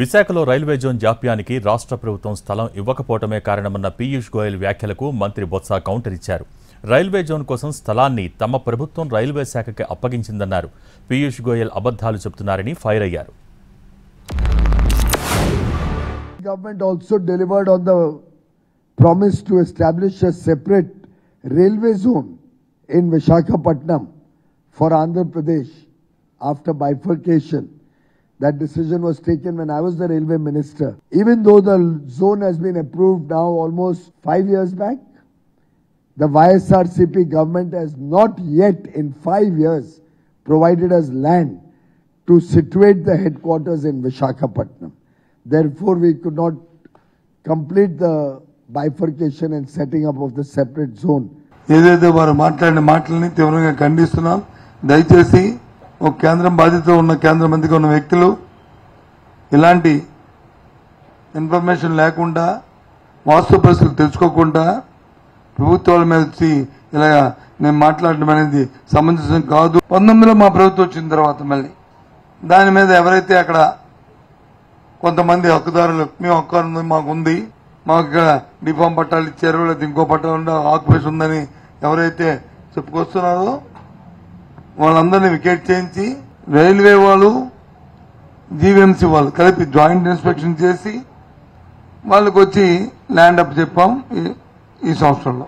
విశాఖలో railway zone జాప్యానికి రాష్ట్ర ప్రభుత్వం స్థలం ఇవ్వకపోవటమే కారణమన్న పీయూష్ గోయల్ వ్యాఖ్యలకు మంత్రి బొత్స కౌంటర్ ఇచ్చారు. రైల్వే జోన్ కోసం స్థలాన్ని తమ ప్రభుత్వం రైల్వే శాఖకి అప్పగించిందన్నారు. పీయూష్ గోయల్ అబద్ధాలు చెబుతున్నారని ఫైర్ అయ్యారు. Government also delivered on the promise to establish a separate railway zone in Visakhapatnam for Andhra Pradesh after bifurcation. That decision was taken when I was the railway minister. Even though the zone has been approved now almost 5 years back, the YSRCP government has not yet in 5 years provided us land to situate the headquarters in Visakhapatnam. Therefore, we could not complete the bifurcation and setting up of the separate zone. ఏదైతే వారు మాట్లాడిన మాటలని తీవ్రంగా ఖండిస్తున్నాం. దయచేసి ఒక కేంద్రం బాధ్యతలో ఉన్న కేంద్ర మంత్రిగా ఉన్న వ్యక్తులు ఇలాంటి ఇన్ఫర్మేషన్ లేకుండా వాస్తవ పరిస్థితులు తెలుసుకోకుండా ప్రభుత్వాల మీద వచ్చి ఇలా నేను మాట్లాడడం అనేది సమంజసం కాదు. 19లో మా ప్రభుత్వం వచ్చిన తర్వాత మళ్ళీ దాని మీద ఎవరైతే అక్కడ కొంతమంది హక్కుదారులు మేము హక్కు మాకుంది, మాకు ఇక్కడ డిఫామ్ పట్టాలు ఇచ్చారు, లేదా ఇంకో పట్టాలు ఆక్యుపేషన్ ఉందని ఎవరైతే చెప్పుకొస్తున్నారో వాళ్ళందరినీ వికెట్ చేయించి రైల్వే వాళ్ళు జీవీఎంసీ వాళ్ళు కలిపి జాయింట్ ఇన్స్పెక్షన్ చేసి వాళ్ళకి వచ్చి ల్యాండ్ అప్ చెప్పాం ఈ సంవత్సరంలో.